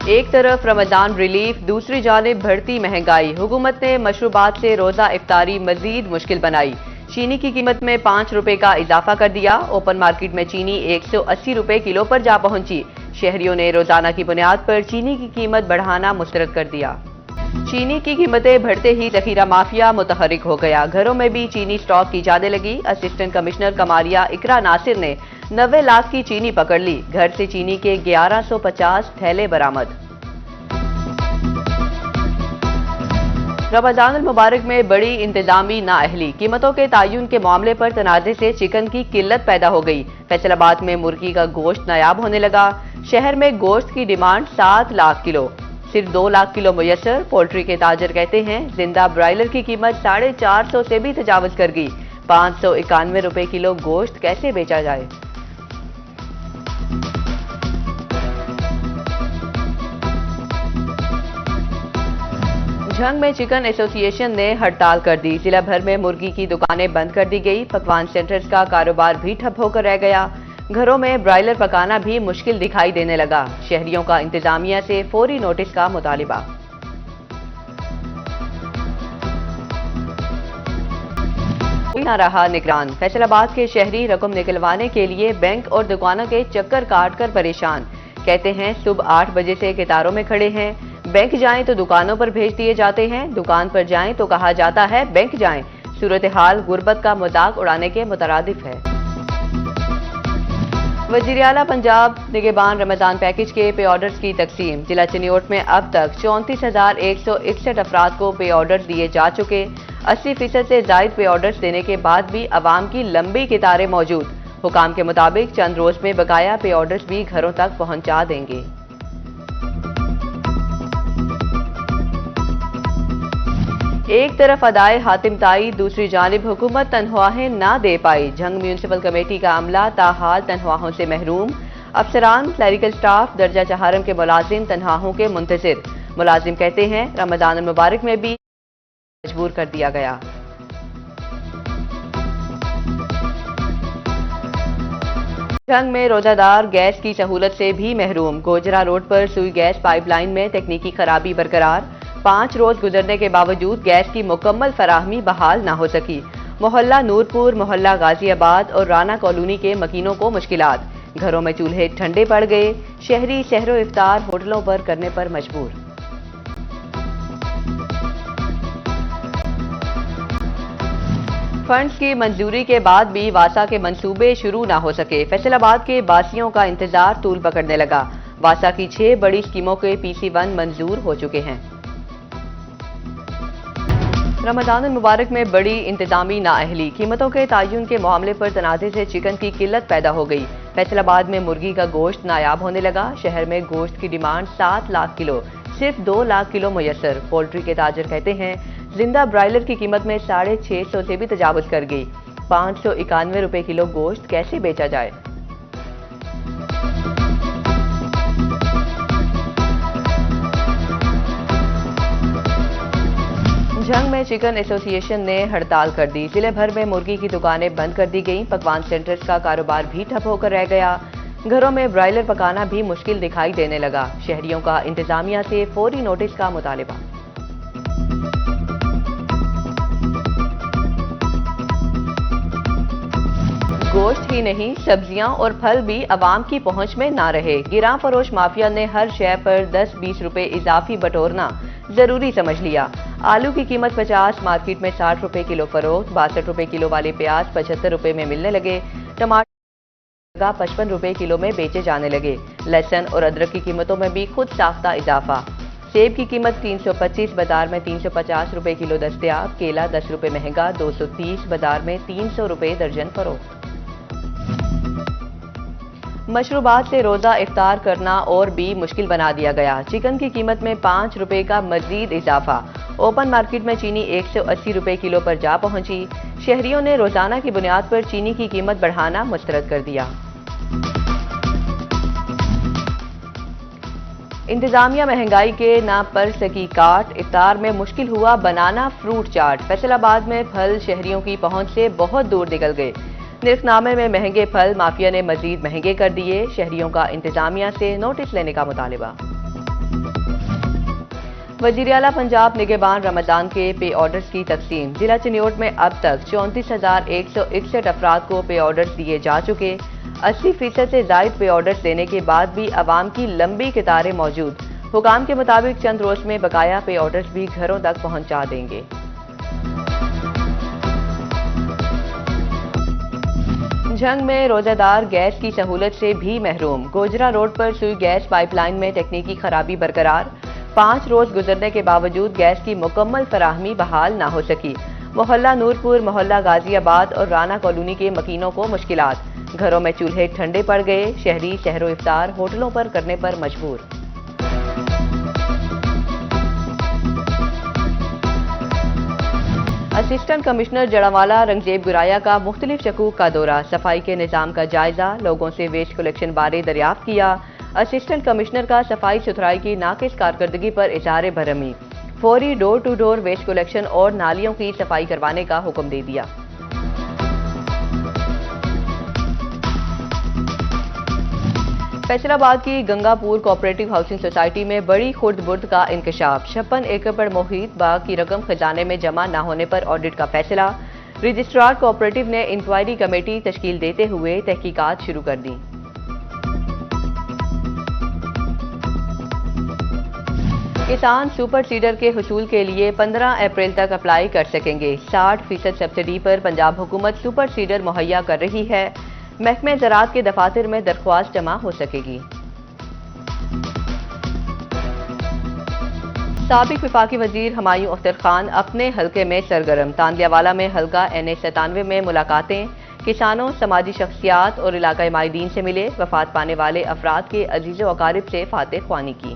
एक तरफ रमजान रिलीफ, दूसरी जानिब बढ़ती महंगाई। हुकूमत ने मशरूबात से रोजा इफ्तारी मजीद मुश्किल बनाई। चीनी की कीमत में 5 रुपए का इजाफा कर दिया। ओपन मार्केट में चीनी 180 रुपए किलो पर जा पहुंची। शहरियों ने रोजाना की बुनियाद पर चीनी की कीमत बढ़ाना मुस्तरद कर दिया। चीनी की कीमतें बढ़ते ही जखीरा माफिया मुतहरिक हो गया। घरों में भी चीनी स्टॉक की जाने लगी। असिस्टेंट कमिश्नर कमारिया इकरा नासिर ने 90 लाख की चीनी पकड़ ली। घर से चीनी के 1150 थैले बरामद। रमजान मुबारक में बड़ी इंतजामी नाअहली। कीमतों के तायुन के मामले पर तनाज़े से चिकन की किल्लत पैदा हो गई। फैसलाबाद में मुर्गी का गोश्त नायाब होने लगा। शहर में गोश्त की डिमांड 7 लाख किलो, सिर्फ 2 लाख किलो मुयस्सर। पोल्ट्री के ताजर कहते हैं जिंदा ब्रायलर की कीमत 450 से भी तजावज कर गई। 591 रुपए किलो गोश्त कैसे बेचा जाए। झंग में चिकन एसोसिएशन ने हड़ताल कर दी। जिला भर में मुर्गी की दुकानें बंद कर दी गई। पकवान सेंटर्स का कारोबार भी ठप होकर रह गया। घरों में ब्रायलर पकाना भी मुश्किल दिखाई देने लगा। शहरियों का इंतजामिया से फौरी नोटिस का मुतालिबा। कोई न रहा निगरान। फैसलाबाद के शहरी रकम निकलवाने के लिए बैंक और दुकानों के चक्कर काट कर परेशान। कहते हैं सुबह 8 बजे से कतारों में खड़े हैं। बैंक जाएं तो दुकानों पर भेज दिए जाते हैं। दुकान पर जाएं तो कहा जाता है बैंक जाएं। सूरत हाल गुर्बत का मजाक उड़ाने के मुतरादिफ है। वज़ीर आला पंजाब निगहबान रमजान पैकेज के पे ऑर्डर्स की तकसीम। जिला चिन्योट में अब तक 34,161 अफराद को पे ऑर्डर दिए जा चुके। 80% से जायद पे ऑर्डर्स देने के बाद भी अवाम की लंबी कतारें मौजूद। हुकाम के मुताबिक चंद रोज में बकाया पे ऑर्डर्स भी घरों तक पहुंचा देंगे। एक तरफ अदाए हातिम ताई, दूसरी जानिब हुकूमत तनख्वाहें ना दे पाई। झंग म्यूनसिपल कमेटी का अमला ताहाल तनख्वाहों से महरूम। अफसरान, क्लरिकल स्टाफ, दर्जा चहारम के मुलाजिम तनख्वाहों के मुंतजिर। मुलाजिम कहते हैं रमजान मुबारक में भी मजबूर कर दिया गया। झंग में रोजादार गैस की सहूलत से भी महरूम। गोजरा रोड पर सुई गैस पाइपलाइन में तकनीकी खराबी बरकरार। 5 रोज गुजरने के बावजूद गैस की मुकम्मल फराहमी बहाल न हो सकी। मोहल्ला नूरपुर, मोहल्ला गाजियाबाद और राना कॉलोनी के मकीनों को मुश्किलात। घरों में चूल्हे ठंडे पड़ गए। शहरी सहरो इफ्तार होटलों पर करने पर मजबूर। फंड्स की मंजूरी के बाद भी वासा के मंसूबे शुरू न हो सके। फैसलाबाद के बासियों का इंतजार तूल पकड़ने लगा। वासा की 6 बड़ी स्कीमों के PC1 मंजूर हो चुके हैं। रमजान मुबारक में बड़ी इंतजामी नाअहली। कीमतों के तायुन के मामले पर तनाज़े से चिकन की किल्लत पैदा हो गई। फैसलाबाद में मुर्गी का गोश्त नायाब होने लगा। शहर में गोश्त की डिमांड 7 लाख किलो, सिर्फ 2 लाख किलो मुयस्सर। पोल्ट्री के ताजर कहते हैं जिंदा ब्रायलर की कीमत में 650 से भी तजावज कर गई। 591 रुपए किलो गोश्त कैसे बेचा जाए। झंग में चिकन एसोसिएशन ने हड़ताल कर दी। जिले भर में मुर्गी की दुकानें बंद कर दी गईं। पकवान सेंटर्स का कारोबार भी ठप होकर रह गया। घरों में ब्रायलर पकाना भी मुश्किल दिखाई देने लगा। शहरियों का इंतजामिया से फौरी नोटिस का मुतालिबा। गोश्त ही नहीं, सब्जियां और फल भी अवाम की पहुंच में ना रहे। गिरां फरोश माफिया ने हर शय पर 10-20 रुपए इजाफी बटोरना जरूरी समझ लिया। आलू की कीमत 50, मार्केट में 60 रुपए किलो फरोख्त। 62 रुपए किलो वाले प्याज 75 रुपए में मिलने लगे। टमाटर 55 रुपए किलो में बेचे जाने लगे। लहसुन और अदरक की कीमतों में भी खुद साख्ता इजाफा। सेब की कीमत 325, बाजार में 350 रुपए किलो दस्तयाब। केला 10 रुपए महंगा, 230, बाजार में 300 रुपए दर्जन फरोख्त। मशरूबात से रोजा इफ्तार करना और भी मुश्किल बना दिया गया। चिकन की कीमत में 5 रुपए का मजीद इजाफा। ओपन मार्केट में चीनी 180 रुपए किलो पर जा पहुंची। शहरियों ने रोजाना की बुनियाद पर चीनी की कीमत बढ़ाना मुस्तरद कर दिया। इंतजामिया महंगाई के ना पर सकी काट। इफ्तार में मुश्किल हुआ बनाना फ्रूट चाट। फैसलाबाद में फल शहरियों की पहुंच से बहुत दूर निकल गए। निर्खनामे में महंगे फल माफिया ने मजीद महंगे कर दिए। शहरियों का इंतजामिया से नोटिस लेने का मुतालिबा। वजीर आला पंजाब निगहबान रमजान के पे ऑर्डर्स की तकसीम। जिला चिन्योट में अब तक 34,161 अफराद को पे ऑर्डर्स दिए जा चुके। 80% से जायद पे ऑर्डर्स देने के बाद भी अवाम की लंबी कतारें मौजूद। हुकाम के मुताबिक चंद रोज में बकाया पे ऑर्डर्स भी घरों तक पहुंचा देंगे। झंग में रोजादार गैस की सहूलत से भी महरूम। गोजरा रोड पर सुई गैस पाइपलाइन में तकनीकी खराबी बरकरार। 5 रोज गुजरने के बावजूद गैस की मुकम्मल फराहमी बहाल ना हो सकी। मोहल्ला नूरपुर, मोहल्ला गाजियाबाद और राना कॉलोनी के मकीनों को मुश्किलात। घरों में चूल्हे ठंडे पड़ गए। शहरी सहरो इफ्तार होटलों पर करने पर मजबूर। असिस्टेंट कमिश्नर जड़ावाला रंगजेब गुराया का मुख्तलिफ शकूक का दौरा। सफाई के निज़ाम का जायजा, लोगों से वेस्ट कलेक्शन बारे दरियाफ्त किया। असिस्टेंट कमिश्नर का सफाई सुथराई की नाकिस कारकर्दगी पर इज़हार बरहमी। फौरी door to door waste collection और नालियों की सफाई करवाने का हुक्म दे दिया। फैसलाबाद की गंगापुर कोऑपरेटिव हाउसिंग सोसाइटी में बड़ी खुर्द बुर्द का इंकशाफ। 56 एकड़ पर मोहित बाग की रकम खजाने में जमा न होने पर ऑडिट का फैसला। रजिस्ट्रार कोऑपरेटिव ने इंक्वायरी कमेटी तश्कील देते हुए तहकीकात शुरू कर दी। किसान सुपर सीडर के हुसूल के लिए 15 अप्रैल तक अप्लाई कर सकेंगे। 60% सब्सिडी पर पंजाब हुकूमत सुपर सीडर मुहैया कर रही है। महकमे ज़राअत के दफातर में दरख्वास्त जमा हो सकेगी। साबिक वफाकी वजीर हुमायूं अख्तर खान अपने हल्के में सरगर्म। तांदियावाला में हल्का NA97 में मुलाकातें। किसानों, समाजी शख्सियात और इलाकाई माहिदीन से मिले। वफात पाने वाले अफराद के अजीज़ो अकारिब से फातिह ख्वानी की।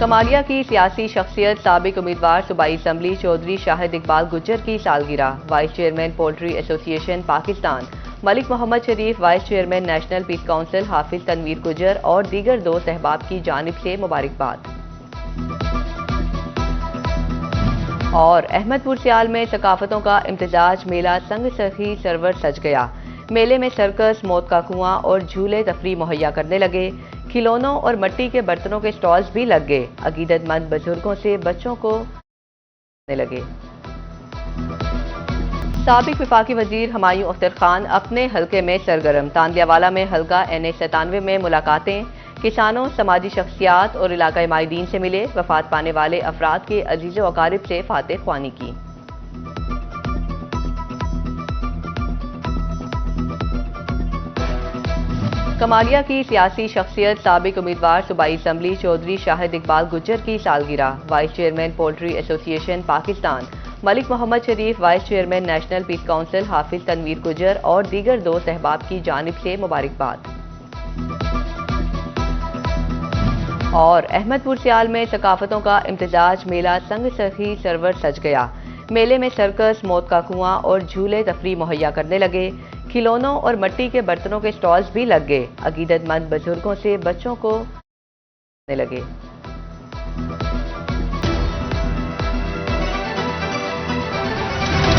कमालिया की सियासी शख्सियत साबिक उम्मीदवार सूबाई असम्बली चौधरी शाहिद इकबाल गुज्जर की सालगिरह। Vice chairman poultry association Pakistan Malik Mohammad Sharif, vice chairman national peace council Hafiz Tanveer Gujjar और दीगर दोस्त अहबाब की जानिब से मुबारकबाद। और अहमदपुर सियाल में सकाफतों का इम्तिजाज मेला संग सखी सरवर सज गया। मेले में सर्कस, मौत का कुआं और झूले तफरी मुहैया करने लगे। खिलौनों और मिट्टी के बर्तनों के स्टॉल्स भी लग गए। अकीदतमंद बुजुर्गों से बच्चों को लगे। साबिक वफाकी वजीर हुमायूं अख्तर खान अपने हल्के में सरगर्म। तांदियावाला में हल्का NA97 में मुलाकातें। किसानों, समाजी शख्सियात और इलाकाई माहिदीन से मिले। वफात पाने वाले अफराद के अजीज़ो अकारिब से फातिह ख्वानी की। कमालिया की सियासी शख्सियत साबिक उम्मीदवार सूबाई असम्बली चौधरी शाहिद इकबाल गुज्जर की सालगिरह। Vice chairman poultry association Pakistan Malik Mohammad Sharif, vice chairman national peace council Hafiz Tanveer Gujjar और दीगर दोस्त अहबाब की जानिब से मुबारकबाद। और अहमदपुर सियाल में सकाफतों का इम्तिजाज मेला संग सखी सरवर सज गया। मेले में सर्कस, मौत का कुआं और झूले तफरी मुहैया करने लगे। खिलौनों और मिट्टी के बर्तनों के स्टॉल्स भी लग गए। अकीदतमंद बुजुर्गों से बच्चों को लगे।